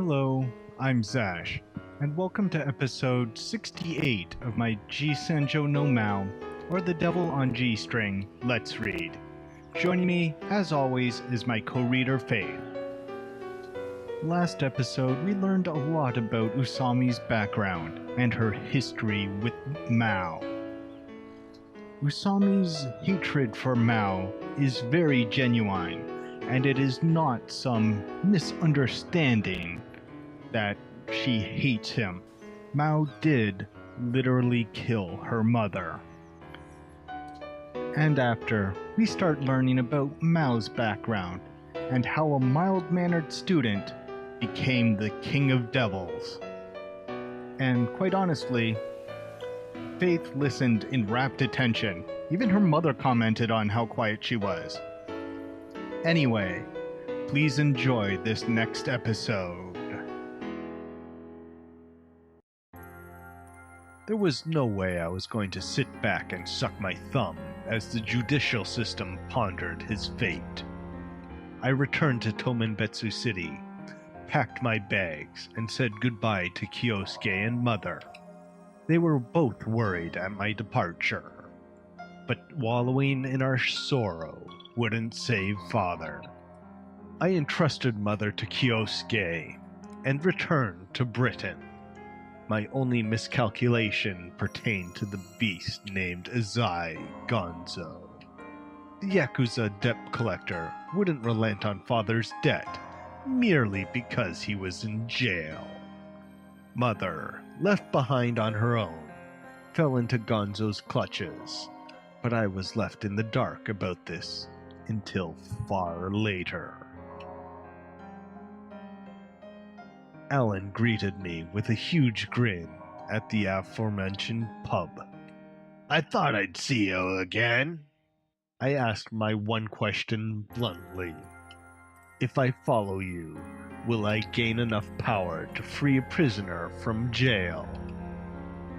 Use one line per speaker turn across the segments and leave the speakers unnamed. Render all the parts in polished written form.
Hello, I'm Zash, and welcome to episode 68 of my Senjou no Maou, or The Devil on G String, Let's Read. Joining me, as always, is my co-reader Faith. Last episode, we learned a lot about Usami's background and her history with Maou. Usami's hatred for Maou is very genuine, and it is not some misunderstanding that she hates him. Maou did literally kill her mother. And after, we start learning about Mao's background and how a mild-mannered student became the king of devils. And quite honestly, Faith listened in rapt attention. Even her mother commented on how quiet she was. Anyway, please enjoy this next episode. There was no way I was going to sit back and suck my thumb as the judicial system pondered his fate. I returned to Tomenbetsu City, packed my bags, and said goodbye to Kyosuke and Mother. They were both worried at my departure, but wallowing in our sorrow wouldn't save Father. I entrusted Mother to Kyosuke and returned to Britain. My only miscalculation pertained to the beast named Azai Gonzo. The Yakuza debt collector wouldn't relent on Father's debt merely because he was in jail. Mother, left behind on her own, fell into Gonzo's clutches, but I was left in the dark about this until far later. Alan greeted me with a huge grin at the aforementioned pub. "I thought I'd see you again." I asked my one question bluntly. "If I follow you, will I gain enough power to free a prisoner from jail?"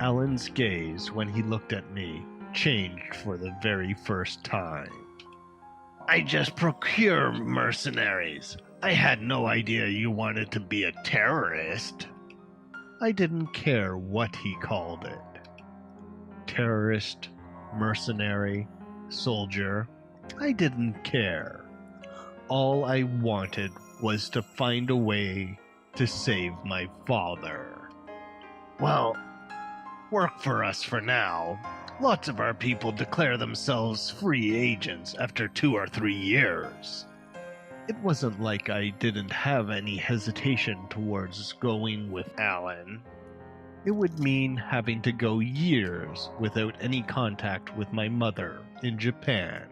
Alan's gaze, when he looked at me, changed for the very first time. "I just procure mercenaries. I had no idea you wanted to be a terrorist." I didn't care what he called it. Terrorist, mercenary, soldier, I didn't care. All I wanted was to find a way to save my father. "Well, work for us for now. Lots of our people declare themselves free agents after 2 or 3 years. It wasn't like I didn't have any hesitation towards going with Alan. It would mean having to go years without any contact with my mother in Japan.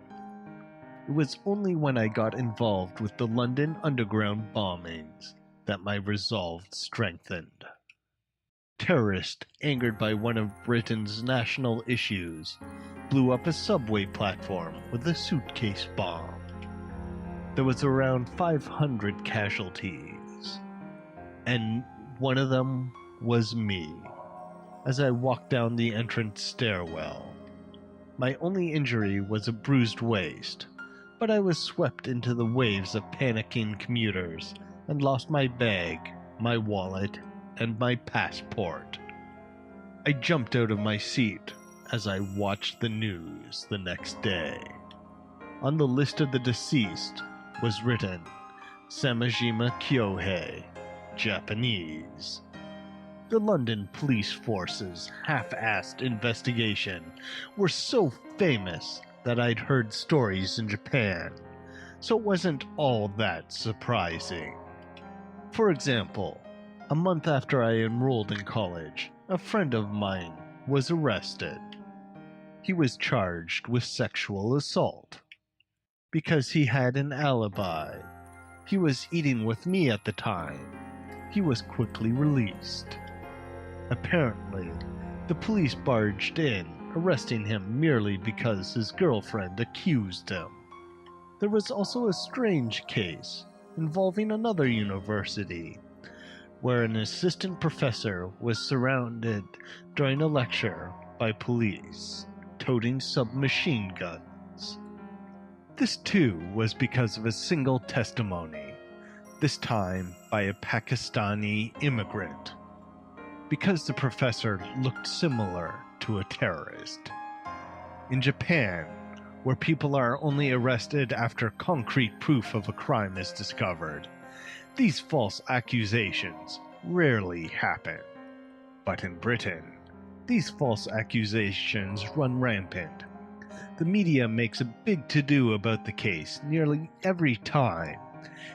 It was only when I got involved with the London Underground bombings that my resolve strengthened. Terrorists, angered by one of Britain's national issues, blew up a subway platform with a suitcase bomb. There was around 500 casualties, and one of them was me, as I walked down the entrance stairwell. My only injury was a bruised waist, but I was swept into the waves of panicking commuters and lost my bag, my wallet, and my passport. I jumped out of my seat as I watched the news the next day. On the list of the deceased was written Samajima Kyohei, Japanese. The London police force's half-assed investigation were so famous that I'd heard stories in Japan, so it wasn't all that surprising. For example, a month after I enrolled in college, a friend of mine was arrested. He was charged with sexual assault. Because he had an alibi. He was eating with me at the time. He was quickly released. Apparently, the police barged in, arresting him merely because his girlfriend accused him. There was also a strange case involving another university, where an assistant professor was surrounded during a lecture by police, toting submachine guns. This too was because of a single testimony. this time by a Pakistani immigrant, because the professor looked similar to a terrorist. In Japan, where people are only arrested after concrete proof of a crime is discovered, these false accusations rarely happen. But in Britain, these false accusations run rampant. The media makes a big to-do about the case nearly every time,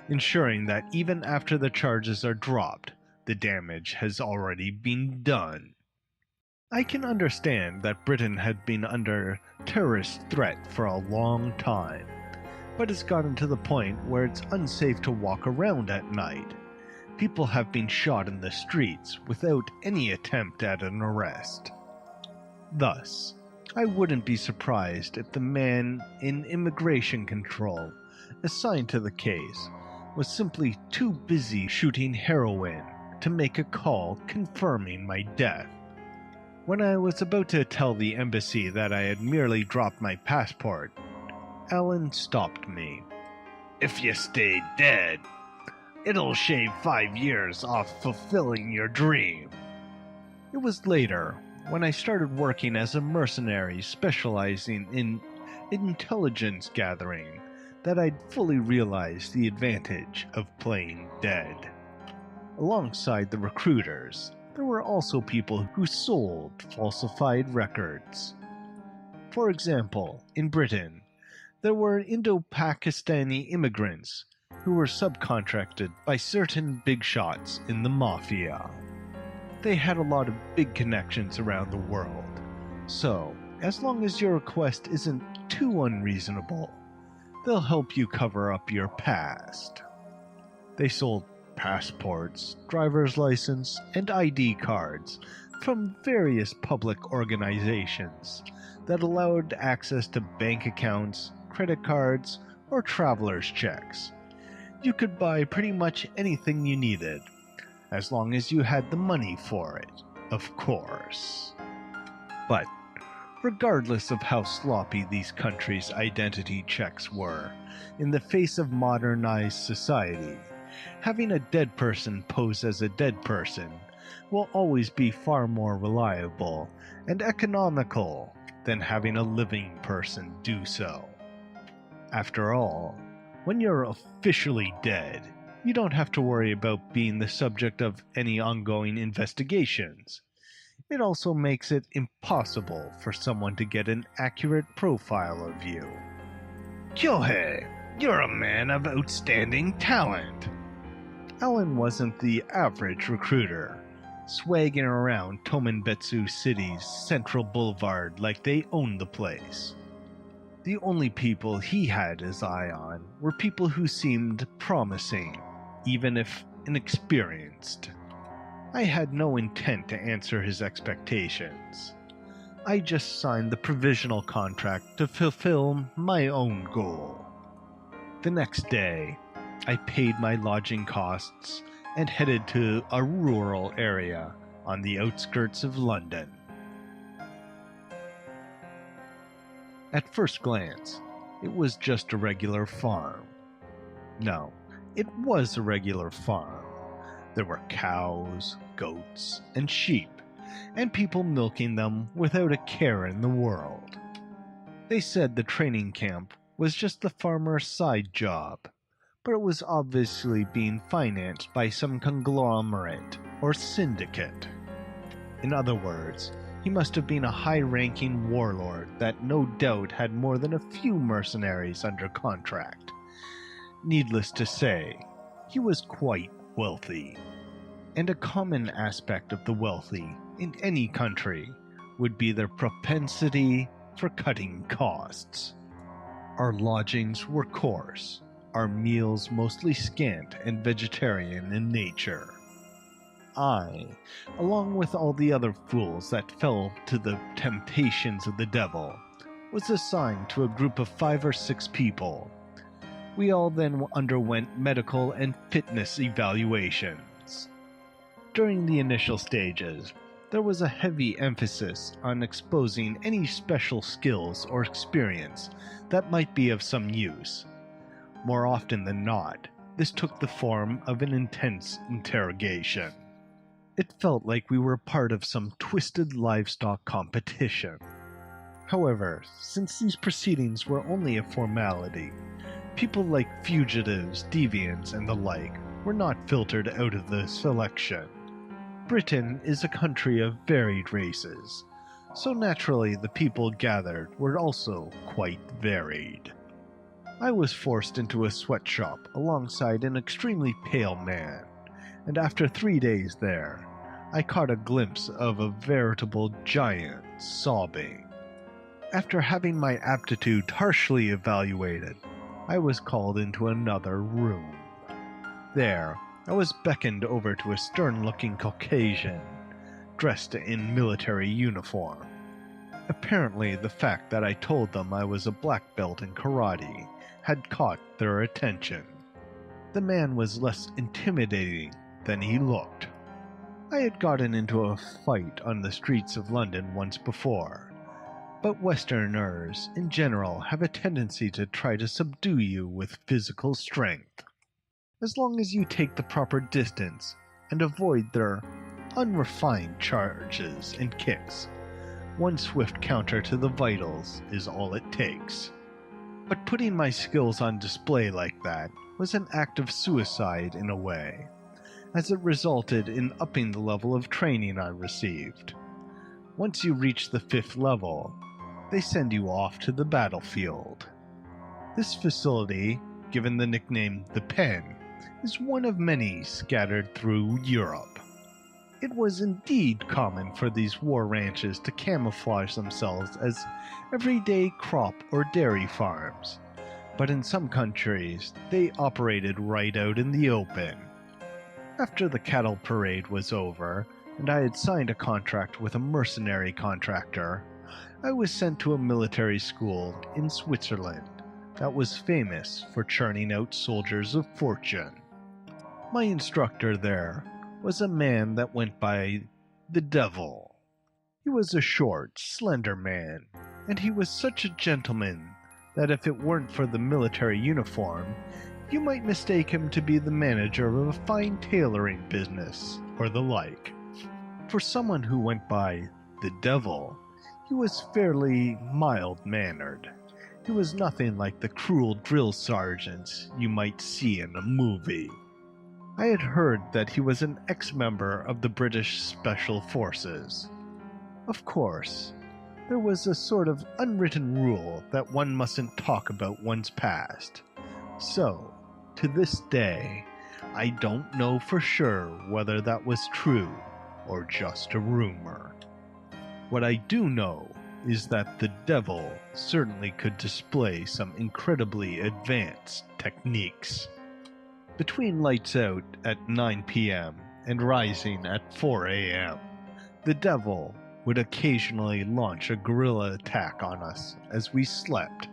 ensuring that even after the charges are dropped, the damage has already been done. I can understand that Britain had been under terrorist threat for a long time, but it's gotten to the point where it's unsafe to walk around at night. People have been shot in the streets without any attempt at an arrest. Thus, I wouldn't be surprised if the man in immigration control assigned to the case was simply too busy shooting heroin to make a call confirming my death. When I was about to tell the embassy that I had merely dropped my passport, Alan stopped me. "If you stay dead, it'll shave 5 years off fulfilling your dream." It was later, when I started working as a mercenary specializing in intelligence gathering, that I'd fully realized the advantage of playing dead. Alongside the recruiters, there were also people who sold falsified records. For example, in Britain, there were Indo-Pakistani immigrants who were subcontracted by certain big shots in the mafia. They had a lot of big connections around the world, so as long as your request isn't too unreasonable, they'll help you cover up your past. They sold passports, driver's license, and ID cards from various public organizations that allowed access to bank accounts, credit cards, or traveler's checks. You could buy pretty much anything you needed, as long as you had the money for it, of course. But regardless of how sloppy these countries' identity checks were, in the face of modernized society, having a dead person pose as a dead person will always be far more reliable and economical than having a living person do so. After all, when you're officially dead, you don't have to worry about being the subject of any ongoing investigations. It also makes it impossible for someone to get an accurate profile of you. "Kyohei, you're a man of outstanding talent." Alan wasn't the average recruiter, swagging around Tomenbetsu City's Central Boulevard like they owned the place. The only people he had his eye on were people who seemed promising, even if inexperienced. I had no intent to answer his expectations. I just signed the provisional contract to fulfill my own goal. The next day, I paid my lodging costs and headed to a rural area on the outskirts of London. At first glance, it was just a regular farm. No, it was a regular farm. There were cows, goats, and sheep, and people milking them without a care in the world. They said the training camp was just the farmer's side job, but it was obviously being financed by some conglomerate or syndicate. In other words, he must have been a high-ranking warlord that no doubt had more than a few mercenaries under contract. Needless to say, he was quite wealthy. And a common aspect of the wealthy in any country would be their propensity for cutting costs. Our lodgings were coarse, our meals mostly scant and vegetarian in nature. I, along with all the other fools that fell to the temptations of the devil, was assigned to a group of 5 or 6 people. We all then underwent medical and fitness evaluations. During the initial stages, there was a heavy emphasis on exposing any special skills or experience that might be of some use. More often than not, This took the form of an intense interrogation. It felt like we were part of some twisted livestock competition. However, since these proceedings were only a formality, people like fugitives, deviants, and the like were not filtered out of the selection. Britain is a country of varied races, so naturally the people gathered were also quite varied. I was forced into a sweatshop alongside an extremely pale man, and after 3 days there, I caught a glimpse of a veritable giant sobbing. After having my aptitude harshly evaluated, I was called into another room. There, I was beckoned over to a stern-looking Caucasian, dressed in military uniform. Apparently, the fact that I told them I was a black belt in karate had caught their attention. The man was less intimidating than he looked. I had gotten into a fight on the streets of London once before, but Westerners in general have a tendency to try to subdue you with physical strength. As long as you take the proper distance and avoid their unrefined charges and kicks, one swift counter to the vitals is all it takes. But putting my skills on display like that was an act of suicide in a way, as it resulted in upping the level of training I received. Once you reach the 5th level, they send you off to the battlefield. This facility, given the nickname The Pen, is one of many scattered through Europe. It was indeed common for these war ranches to camouflage themselves as everyday crop or dairy farms, but in some countries they operated right out in the open. After the cattle parade was over, and I had signed a contract with a mercenary contractor, I was sent to a military school in Switzerland that was famous for churning out soldiers of fortune. My instructor there was a man that went by the Devil. He was a short, slender man, and he was such a gentleman that if it weren't for the military uniform, you might mistake him to be the manager of a fine tailoring business, or the like. For someone who went by the Devil, he was fairly mild-mannered. He was nothing like the cruel drill sergeants you might see in a movie. I had heard that he was an ex-member of the British Special Forces. Of course, there was a sort of unwritten rule that one mustn't talk about one's past. So, to this day, I don't know for sure whether that was true or just a rumor. What I do know is that the Devil certainly could display some incredibly advanced techniques. Between lights out at 9 p.m. and rising at 4 a.m., the Devil would occasionally launch a guerrilla attack on us as we slept.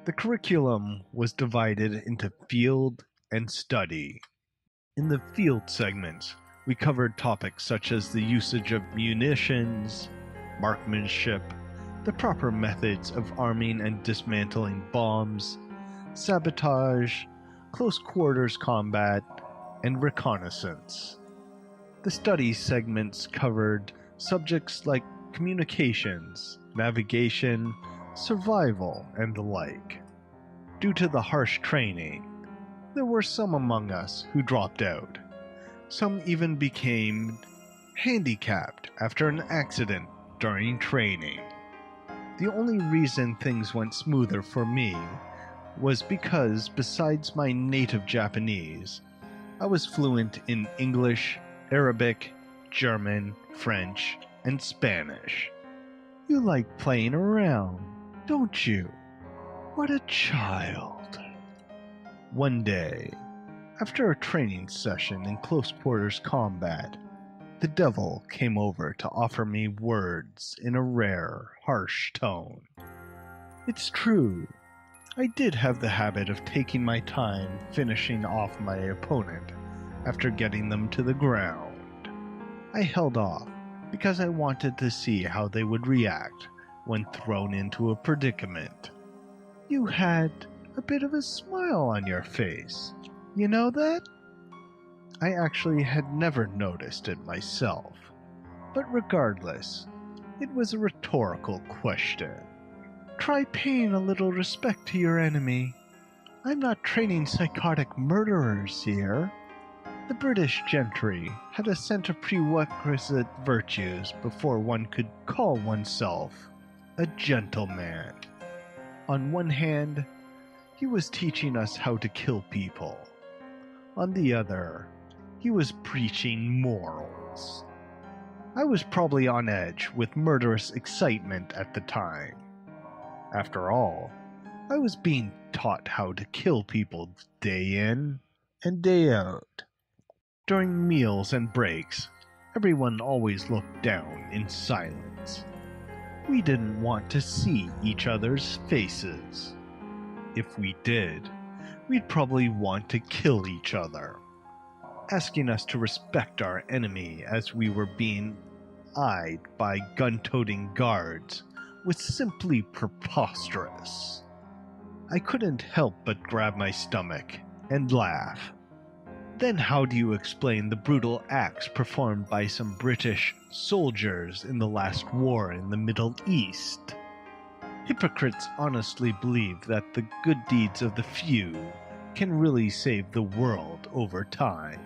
The curriculum was divided into field and study. In the field segments, we covered topics such as the usage of munitions, marksmanship, the proper methods of arming and dismantling bombs, sabotage, close quarters combat, and reconnaissance. The study segments covered subjects like communications, navigation, survival, and the like. Due to the harsh training, there were some among us who dropped out. Some even became handicapped after an accident during training. The only reason things went smoother for me was because, besides my native Japanese, I was fluent in English, Arabic, German, French, and Spanish. You like playing around, don't you? What a child. One day, after a training session in close quarters combat, the Devil came over to offer me words in a rare, harsh tone. It's true, I did have the habit of taking my time finishing off my opponent after getting them to the ground. I held off because I wanted to see how they would react when thrown into a predicament. You had a bit of a smile on your face. You know that? I actually had never noticed it myself, but regardless, it was a rhetorical question. Try paying a little respect to your enemy. I'm not training psychotic murderers here. The British gentry had a set of prerequisite virtues before one could call oneself a gentleman. On one hand, he was teaching us how to kill people. On the other, he was preaching morals. I was probably on edge with murderous excitement at the time. After all, I was being taught how to kill people day in and day out. During meals and breaks, everyone always looked down in silence. We didn't want to see each other's faces. If we did, we'd probably want to kill each other. Asking us to respect our enemy as we were being eyed by gun-toting guards was simply preposterous. I couldn't help but grab my stomach and laugh. Then how do you explain the brutal acts performed by some British soldiers in the last war in the Middle East? Hypocrites honestly believe that the good deeds of the few can really save the world over time.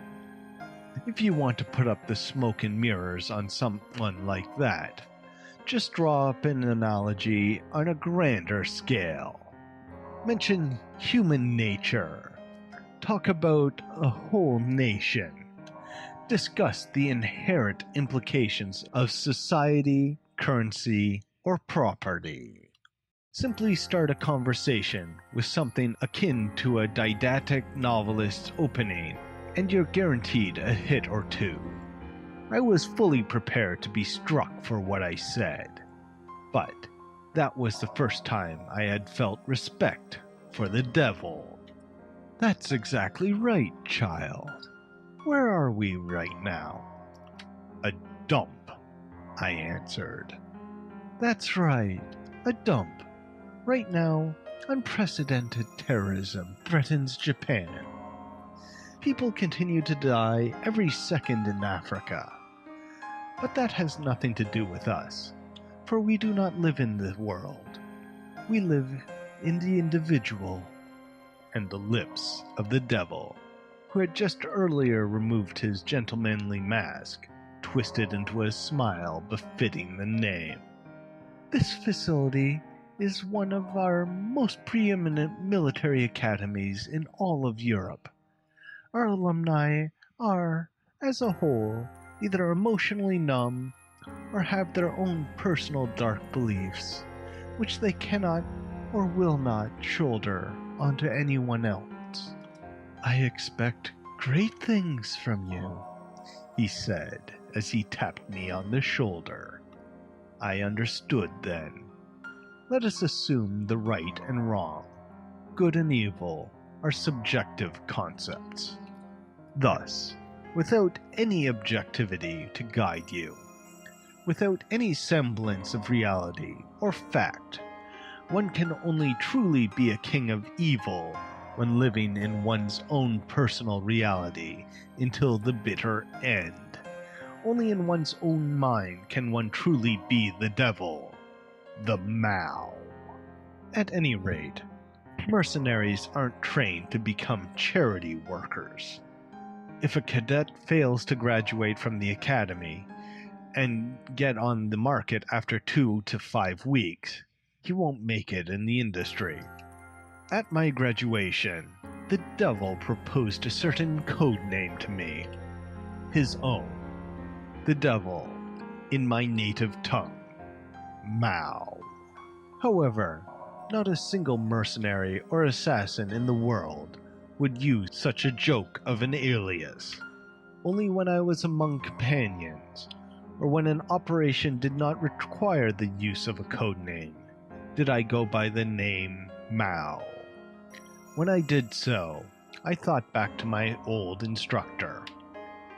If you want to put up the smoke and mirrors on someone like that, just draw up an analogy on a grander scale. Mention human nature. Talk about a whole nation. Discuss the inherent implications of society, currency, or property. Simply start a conversation with something akin to a didactic novelist's opening, and you're guaranteed a hit or two. I was fully prepared to be struck for what I said, but that was the first time I had felt respect for the devil. That's exactly right, child. Where are we right now? A dump, I answered. That's right, a dump. Right now, unprecedented terrorism threatens Japan. People continue to die every second in Africa. But that has nothing to do with us, for we do not live in the world. We live in the individual. And the lips of the devil, who had just earlier removed his gentlemanly mask, twisted into a smile befitting the name. This facility is one of our most preeminent military academies in all of Europe. Our alumni are, as a whole, either emotionally numb or have their own personal dark beliefs, which they cannot or will not shoulder onto anyone else. I expect great things from you, he said as he tapped me on the shoulder. I understood then. Let us assume the right and wrong, good and evil, are subjective concepts. Thus, without any objectivity to guide you, without any semblance of reality or fact, one can only truly be a king of evil when living in one's own personal reality until the bitter end. Only in one's own mind can one truly be the devil, the Maou. At any rate, mercenaries aren't trained to become charity workers. If a cadet fails to graduate from the academy and get on the market after 2 to 5 weeks, he won't make it in the industry. At my graduation, the devil proposed a certain code name to me, his own. The devil, in my native tongue, Maou. However, not a single mercenary or assassin in the world would use such a joke of an alias. Only when I was among companions, or when an operation did not require the use of a code name, did I go by the name Maou. When I did so, I thought back to my old instructor.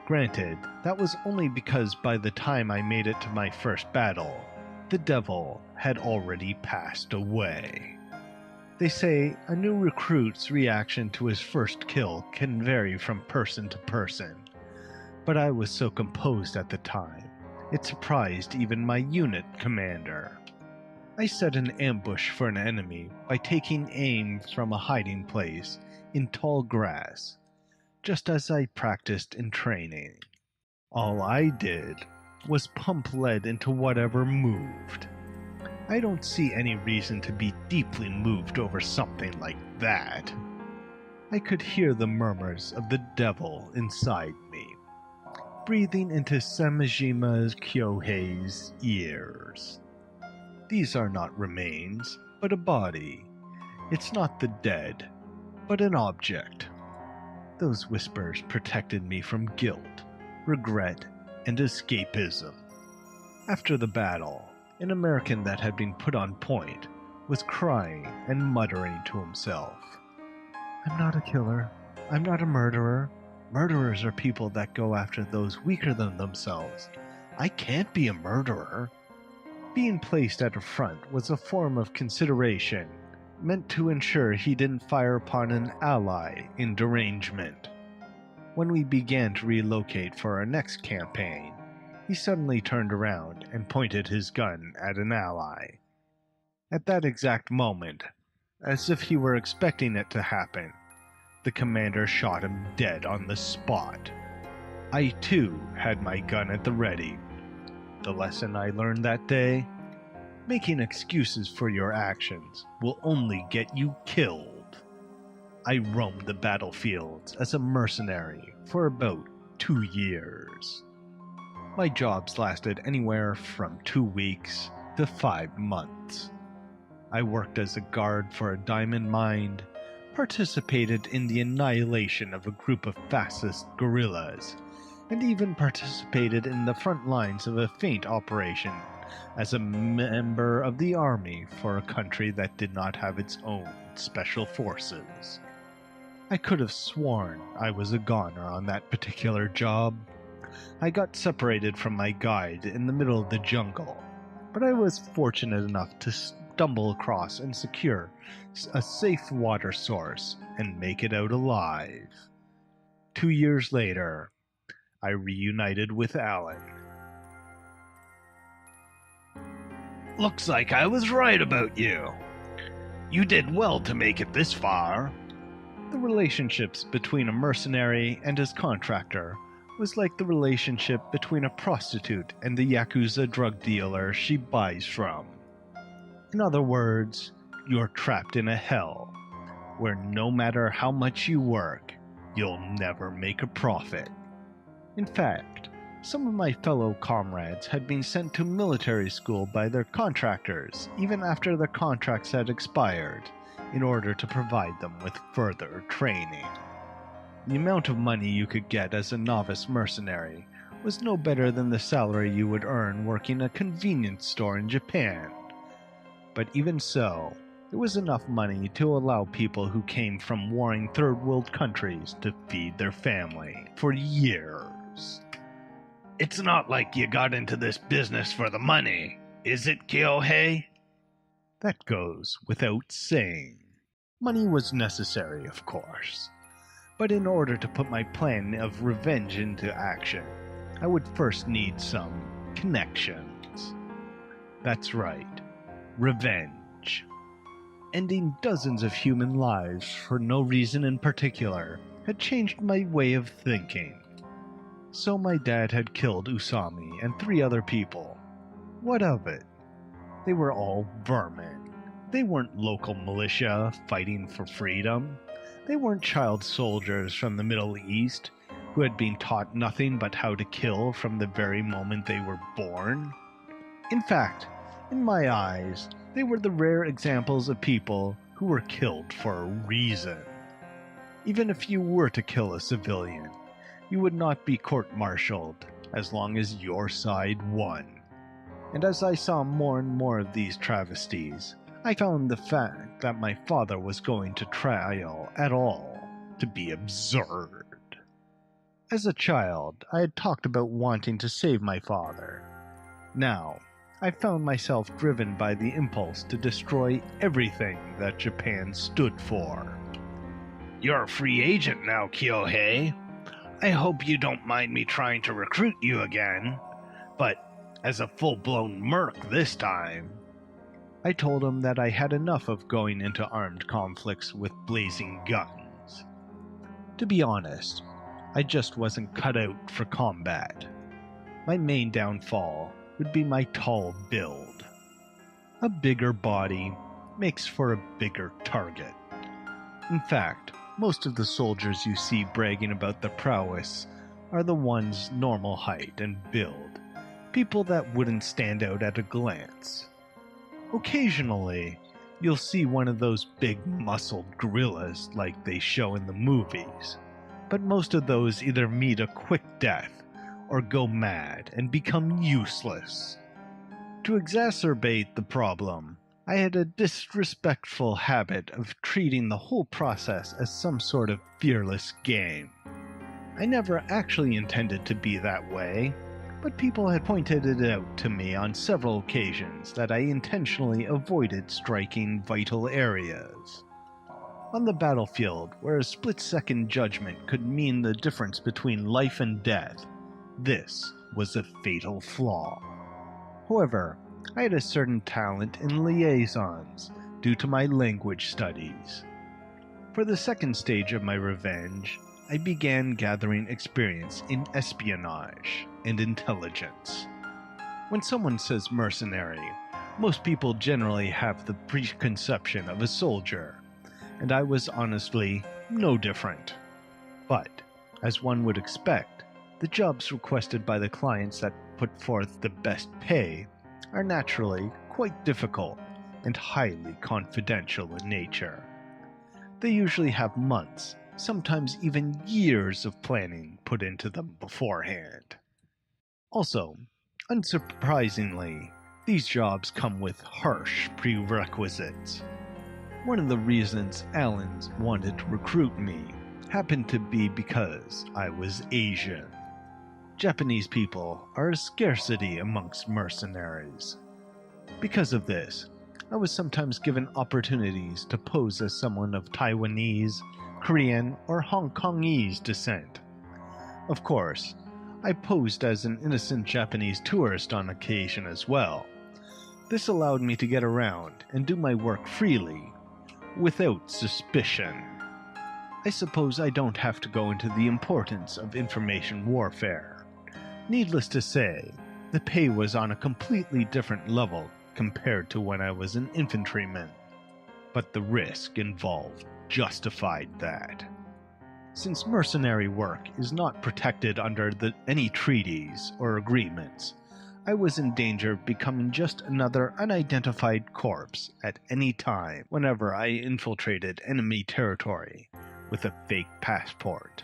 Granted, that was only because by the time I made it to my first battle, the devil had already passed away. They say a new recruit's reaction to his first kill can vary from person to person, but I was so composed at the time, it surprised even my unit commander. I set an ambush for an enemy by taking aim from a hiding place in tall grass, just as I practiced in training. All I did was pump lead into whatever moved. I don't see any reason to be deeply moved over something like that. I could hear the murmurs of the devil inside me, breathing into Samejima Kyohei's ears. These are not remains, but a body. It's not the dead, but an object. Those whispers protected me from guilt, regret, and escapism. After the battle, an American that had been put on point was crying and muttering to himself, "I'm not a killer. I'm not a murderer. Murderers are people that go after those weaker than themselves. I can't be a murderer." Being placed at the front was a form of consideration, meant to ensure he didn't fire upon an ally in derangement. When we began to relocate for our next campaign, he suddenly turned around and pointed his gun at an ally. At that exact moment, as if he were expecting it to happen, the commander shot him dead on the spot. I too had my gun at the ready. The lesson I learned that day? Making excuses for your actions will only get you killed. I roamed the battlefields as a mercenary for about 2 years. My jobs lasted anywhere from 2 weeks to 5 months. I worked as a guard for a diamond mine, participated in the annihilation of a group of fascist guerrillas, and even participated in the front lines of a feint operation as a member of the army for a country that did not have its own special forces. I could have sworn I was a goner on that particular job. I got separated from my guide in the middle of the jungle, but I was fortunate enough to stumble across and secure a safe water source and make it out alive. 2 years later, I reunited with Alan. "Looks like I was right about you. You did well to make it this far." The relationships between a mercenary and his contractor was like the relationship between a prostitute and the Yakuza drug dealer she buys from. In other words, you're trapped in a hell, where no matter how much you work, you'll never make a profit. In fact, some of my fellow comrades had been sent to military school by their contractors even after their contracts had expired, in order to provide them with further training. The amount of money you could get as a novice mercenary was no better than the salary you would earn working a convenience store in Japan. But even so, it was enough money to allow people who came from warring third world countries to feed their family for years. "It's not like you got into this business for the money, is it, Kyohei?" That goes without saying. Money was necessary, of course. But in order to put my plan of revenge into action, I would first need some connections. That's right, revenge. Ending dozens of human lives for no reason in particular had changed my way of thinking. So my dad had killed Usami and 3 other people. What of it? They were all vermin. They weren't local militia fighting for freedom. They weren't child soldiers from the Middle East who had been taught nothing but how to kill from the very moment they were born. In fact, in my eyes, they were the rare examples of people who were killed for a reason. Even if you were to kill a civilian, you would not be court-martialed as long as your side won. And as I saw more and more of these travesties, I found the fact that my father was going to trial at all to be absurd. As a child, I had talked about wanting to save my father. Now, I found myself driven by the impulse to destroy everything that Japan stood for. "You're a free agent now, Kyohei. I hope you don't mind me trying to recruit you again, but as a full-blown merc this time." I told him that I had enough of going into armed conflicts with blazing guns. To be honest, I just wasn't cut out for combat. My main downfall would be my tall build. A bigger body makes for a bigger target. In fact, most of the soldiers you see bragging about their prowess are the ones normal height and build, people that wouldn't stand out at a glance. Occasionally, you'll see one of those big muscled gorillas like they show in the movies, but most of those either meet a quick death or go mad and become useless. To exacerbate the problem, I had a disrespectful habit of treating the whole process as some sort of fearless game. I never actually intended to be that way, but people had pointed it out to me on several occasions that I intentionally avoided striking vital areas. On the battlefield, where a split-second judgment could mean the difference between life and death, this was a fatal flaw. However, I had a certain talent in liaisons due to my language studies. For the second stage of my revenge, I began gathering experience in espionage and intelligence. When someone says mercenary, most people generally have the preconception of a soldier, and I was honestly no different. But, as one would expect, the jobs requested by the clients that put forth the best pay are naturally quite difficult and highly confidential in nature. They usually have months, sometimes even years of planning put into them beforehand. Also, unsurprisingly, these jobs come with harsh prerequisites. One of the reasons Allens wanted to recruit me happened to be because I was Asian. Japanese people are a scarcity amongst mercenaries. Because of this, I was sometimes given opportunities to pose as someone of Taiwanese, Korean, or Hong Kongese descent. Of course, I posed as an innocent Japanese tourist on occasion as well. This allowed me to get around and do my work freely, without suspicion. I suppose I don't have to go into the importance of information warfare. Needless to say, the pay was on a completely different level compared to when I was an infantryman, but the risk involved justified that. Since mercenary work is not protected under any treaties or agreements, I was in danger of becoming just another unidentified corpse at any time whenever I infiltrated enemy territory with a fake passport.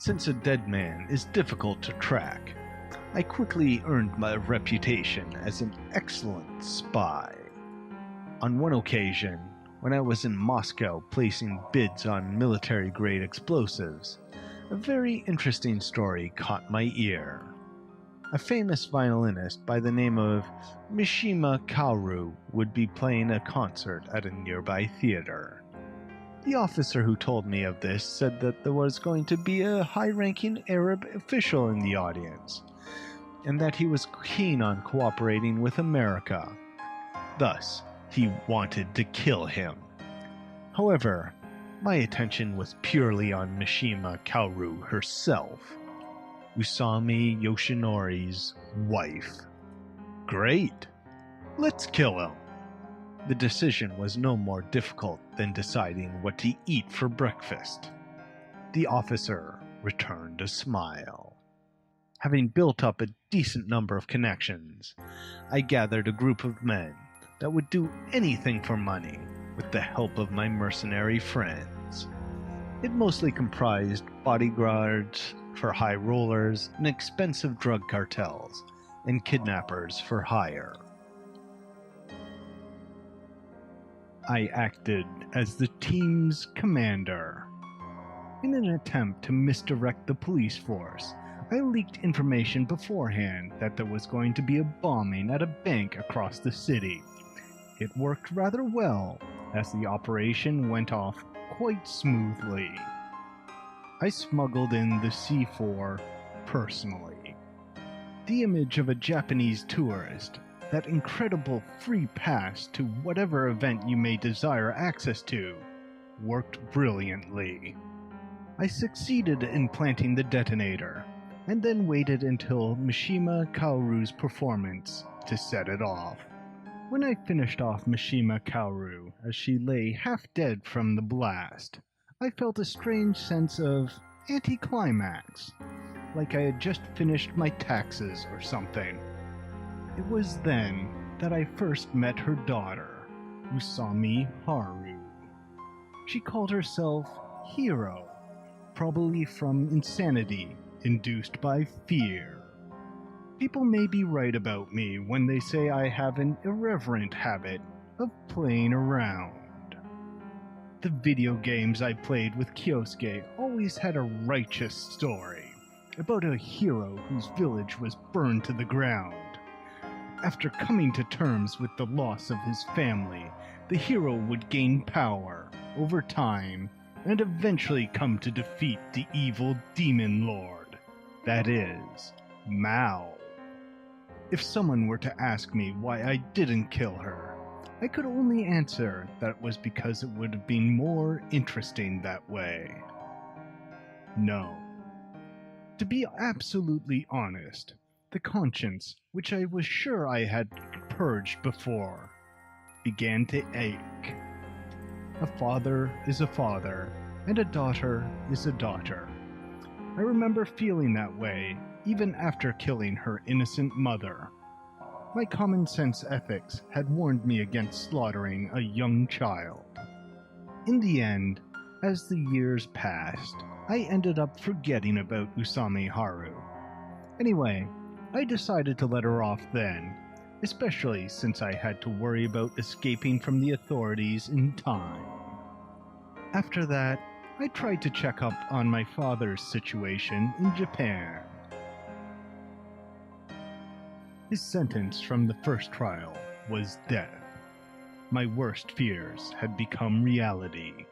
Since a dead man is difficult to track, I quickly earned my reputation as an excellent spy. On one occasion, when I was in Moscow placing bids on military-grade explosives, a very interesting story caught my ear. A famous violinist by the name of Mishima Kaoru would be playing a concert at a nearby theater. The officer who told me of this said that there was going to be a high-ranking Arab official in the audience, and that he was keen on cooperating with America. Thus, he wanted to kill him. However, my attention was purely on Mishima Kaoru herself, Usami Yoshinori's wife. Great! Let's kill him! The decision was no more difficult than deciding what to eat for breakfast. The officer returned a smile. Having built up a decent number of connections, I gathered a group of men that would do anything for money with the help of my mercenary friends. It mostly comprised bodyguards for high rollers and expensive drug cartels, and kidnappers for hire. I acted as the team's commander. In an attempt to misdirect the police force,
I leaked information beforehand that there was going to be a bombing at a bank across the city. It worked rather well, as the operation went off quite smoothly. I smuggled in the C4 personally. The image of a Japanese tourist, that incredible free pass to whatever event you may desire access to, worked brilliantly. I succeeded in planting the detonator, and then waited until Mishima Kaoru's performance to set it off. When I finished off Mishima Kaoru as she lay half dead from the blast, I felt a strange sense of anticlimax, like I had just finished my taxes or something. It was then that I first met her daughter, Usami Haru. She called herself Hero, probably from insanity induced by fear. People may be right about me when they say I have an irreverent habit of playing around. The video games I played with Kyosuke always had a righteous story about a hero whose village was burned to the ground. After coming to terms with the loss of his family, the hero would gain power over time and eventually come to defeat the evil demon lord. That is, Maou. If someone were to ask me why I didn't kill her, I could only answer that it was because it would have been more interesting that way. No. To be absolutely honest, the conscience, which I was sure I had purged before, began to ache. A father is a father, and a daughter is a daughter. I remember feeling that way even after killing her innocent mother. My common sense ethics had warned me against slaughtering a young child. In the end, as the years passed, I ended up forgetting about Usami Haru. Anyway, I decided to let her off then, especially since I had to worry about escaping from the authorities in time. After that, I tried to check up on my father's situation in Japan. His sentence from the first trial was death. My worst fears had become reality.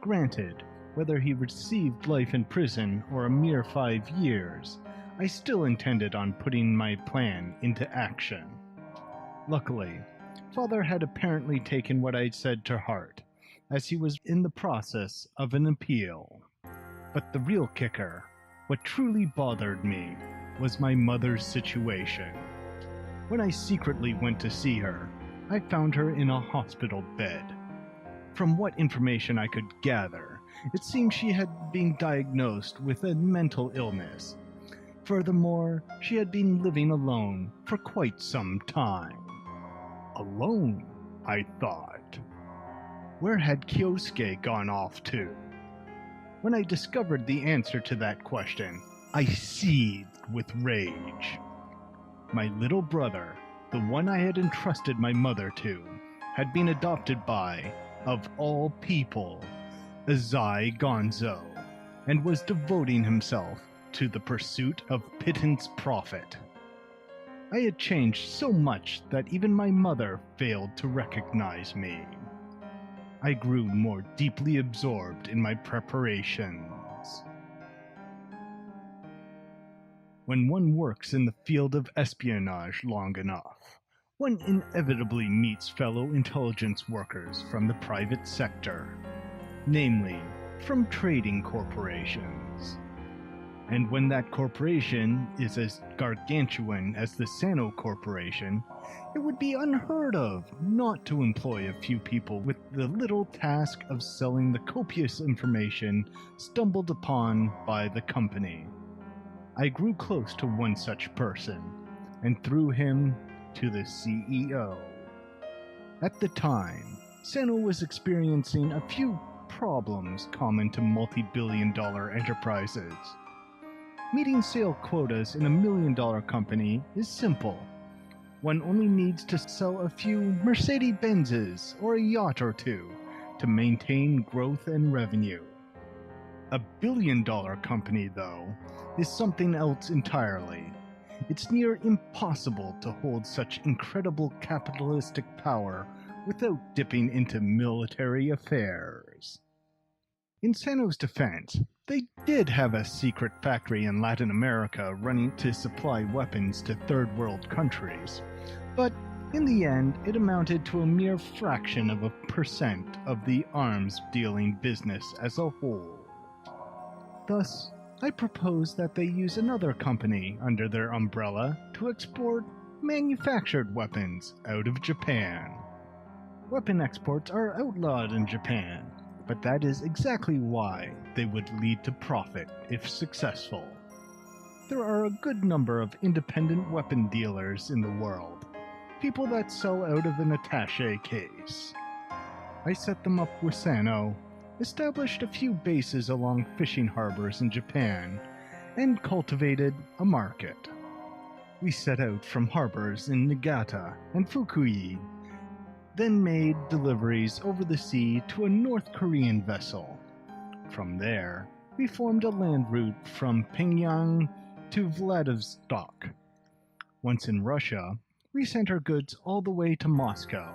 Granted, whether he received life in prison or a mere 5 years, I still intended on putting my plan into action. Luckily, Father had apparently taken what I'd said to heart, as he was in the process of an appeal. But the real kicker, what truly bothered me, was my mother's situation. When I secretly went to see her, I found her in a hospital bed. From what information I could gather, it seemed she had been diagnosed with a mental illness. Furthermore, she had been living alone for quite some time. Alone, I thought. Where had Kyosuke gone off to? When I discovered the answer to that question, I seethed with rage. My little brother, the one I had entrusted my mother to, had been adopted by, of all people, Azai Gonzo, and was devoting himself to the pursuit of pittance profit. I had changed so much that even my mother failed to recognize me. I grew more deeply absorbed in my preparations. When one works in the field of espionage long enough, one inevitably meets fellow intelligence workers from the private sector, namely, from trading corporations. And when that corporation is as gargantuan as the Sano Corporation, it would be unheard of not to employ a few people with the little task of selling the copious information stumbled upon by the company. I grew close to one such person, and through him to the CEO. At the time, Sano was experiencing a few problems common to multi-billion-dollar enterprises. Meeting sale quotas in $1 million company is simple. One only needs to sell a few Mercedes-Benzes or a yacht or two to maintain growth and revenue. A billion-dollar company, though, is something else entirely. It's near impossible to hold such incredible capitalistic power without dipping into military affairs. In Senjou's defense, they did have a secret factory in Latin America running to supply weapons to third world countries, but in the end it amounted to a mere fraction of a percent of the arms dealing business as a whole. Thus, I propose that they use another company under their umbrella to export manufactured weapons out of Japan. Weapon exports are outlawed in Japan, but that is exactly why they would lead to profit if successful. There are a good number of independent weapon dealers in the world, people that sell out of an attaché case. I set them up with Sano, established a few bases along fishing harbors in Japan, and cultivated a market. We set out from harbors in Niigata and Fukui, then made deliveries over the sea to a North Korean vessel. From there, we formed a land route from Pyongyang to Vladivostok. Once in Russia, we sent our goods all the way to Moscow,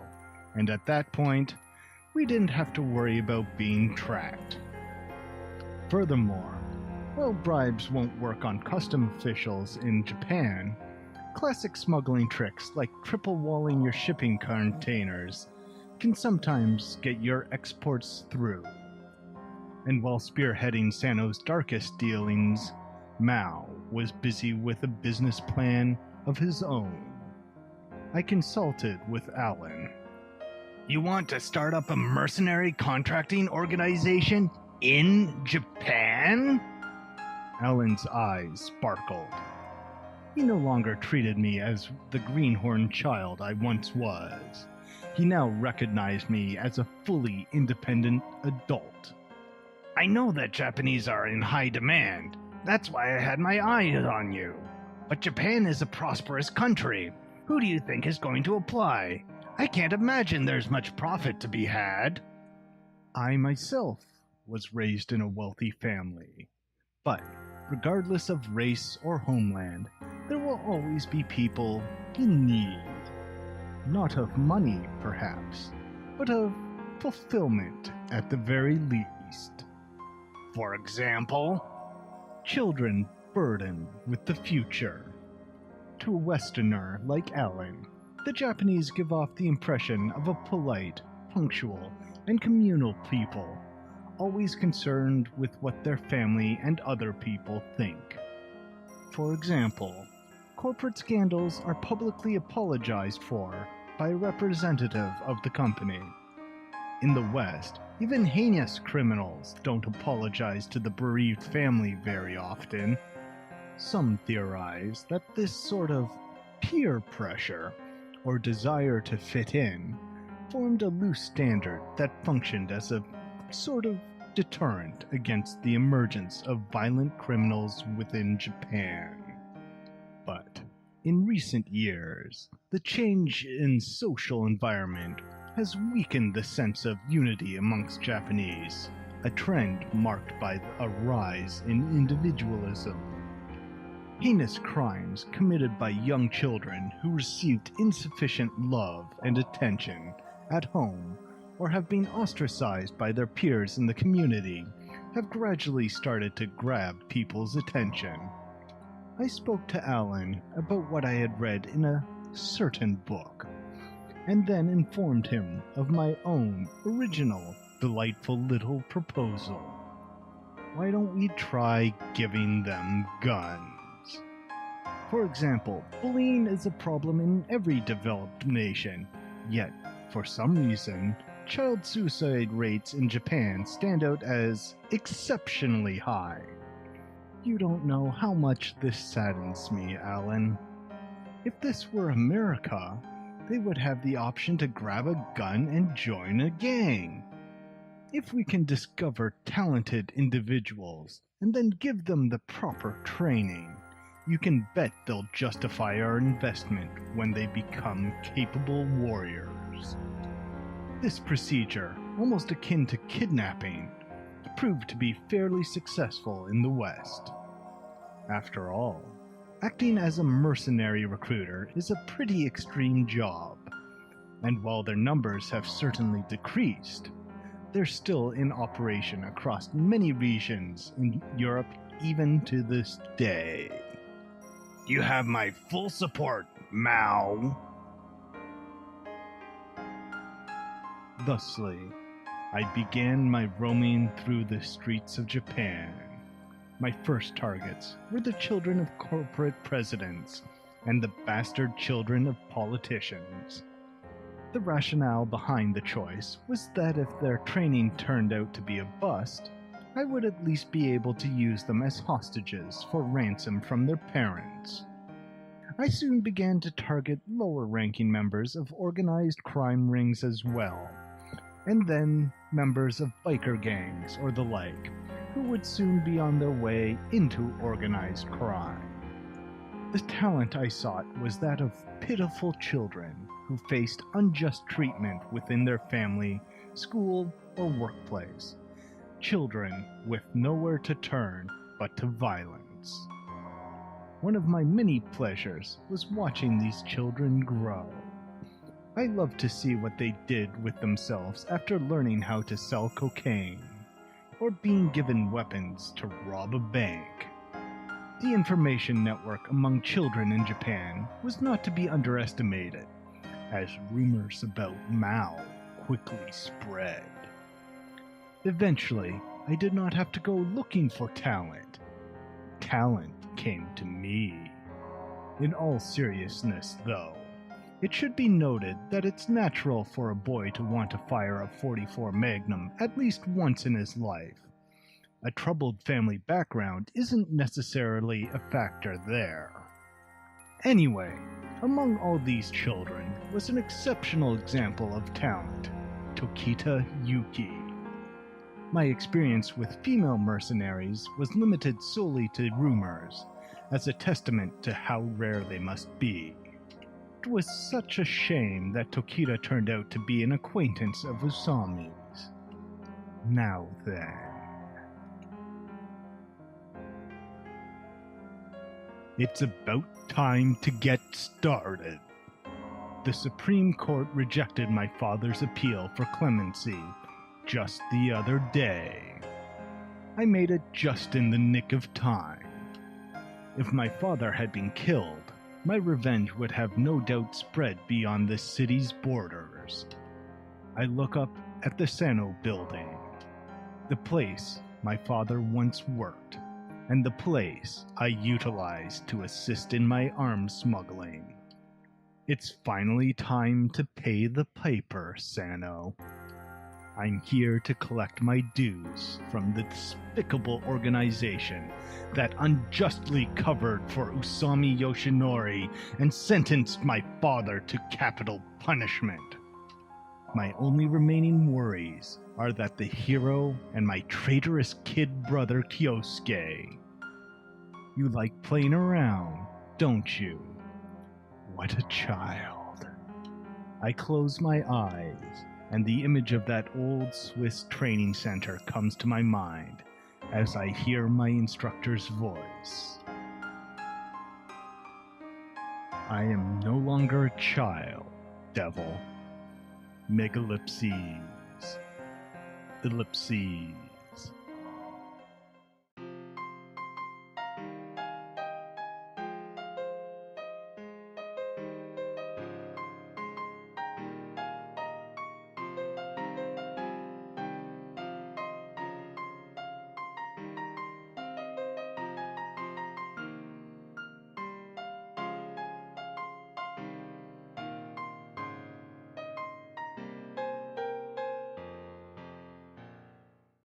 and at that point, we didn't have to worry about being tracked. Furthermore, while bribes won't work on custom officials in Japan, classic smuggling tricks like triple walling your shipping containers can sometimes get your exports through. And while spearheading Sano's darkest dealings, Maou was busy with a business plan of his own. I consulted with Alan. "You want to start up a mercenary contracting organization in Japan?" Alan's eyes sparkled. He no longer treated me as the greenhorn child I once was. He now recognized me as a fully independent adult. "I know that Japanese are in high demand. That's why I had my eyes on you. But Japan is a prosperous country. Who do you think is going to apply? I can't imagine there's much profit to be had." I myself was raised in a wealthy family. But regardless of race or homeland, there will always be people in need. Not of money, perhaps, but of fulfillment at the very least. For example, children burdened with the future. To a Westerner like Alan, the Japanese give off the impression of a polite, punctual, and communal people, always concerned with what their family and other people think. For example, corporate scandals are publicly apologized for by a representative of the company. In the West, even heinous criminals don't apologize to the bereaved family very often. Some theorize that this sort of peer pressure, or desire to fit in, formed a loose standard that functioned as a sort of deterrent against the emergence of violent criminals within Japan. But in recent years, the change in social environment has weakened the sense of unity amongst Japanese, a trend marked by a rise in individualism. Heinous crimes committed by young children who received insufficient love and attention at home or have been ostracized by their peers in the community have gradually started to grab people's attention. I spoke to Alan about what I had read in a certain book, and then informed him of my own original, delightful little proposal. Why don't we try giving them guns? For example, bullying is a problem in every developed nation, yet, for some reason, child suicide rates in Japan stand out as exceptionally high. You don't know how much this saddens me, Alan. If this were America, they would have the option to grab a gun and join a gang. If we can discover talented individuals and then give them the proper training, you can bet they'll justify our investment when they become capable warriors. This procedure, almost akin to kidnapping, proved to be fairly successful in the West. After all, acting as a mercenary recruiter is a pretty extreme job, and while their numbers have certainly decreased, they're still in operation across many regions in Europe even to this day. You have my full support, Maou. Thusly, I began my roaming through the streets of Japan. My first targets were the children of corporate presidents and the bastard children of politicians. The rationale behind the choice was that if their training turned out to be a bust, I would at least be able to use them as hostages for ransom from their parents. I soon began to target lower-ranking members of organized crime rings as well, and then members of biker gangs or the like, who would soon be on their way into organized crime. The talent I sought was that of pitiful children who faced unjust treatment within their family, school, or workplace. Children with nowhere to turn but to violence. One of my many pleasures was watching these children grow. I loved to see what they did with themselves after learning how to sell cocaine, or being given weapons to rob a bank. The information network among children in Japan was not to be underestimated, as rumors about Maou quickly spread. Eventually, I did not have to go looking for talent. Talent came to me. In all seriousness, though, it should be noted that it's natural for a boy to want to fire a .44 Magnum at least once in his life. A troubled family background isn't necessarily a factor there. Anyway, among all these children was an exceptional example of talent, Tokita Yuki. My experience with female mercenaries was limited solely to rumors, as a testament to how rare they must be. It was such a shame that Tokita turned out to be an acquaintance of Usami's. Now then. It's about time to get started. The Supreme Court rejected my father's appeal for clemency just the other day. I made it just in the nick of time. If my father had been killed, my revenge would have no doubt spread beyond the city's borders. I look up at the Sano building, the place my father once worked, and the place I utilized to assist in my arms smuggling. It's finally time to pay the piper, Sano. I'm here to collect my dues from the despicable organization that unjustly covered for Usami Yoshinori and sentenced my father to capital punishment. My only remaining worries are that the hero and my traitorous kid brother Kyosuke. You like playing around, don't you? What a child. I close my eyes, and the image of that old Swiss training center comes to my mind as I hear my instructor's voice. I am no longer a child, devil. Megalipses. Ellipses.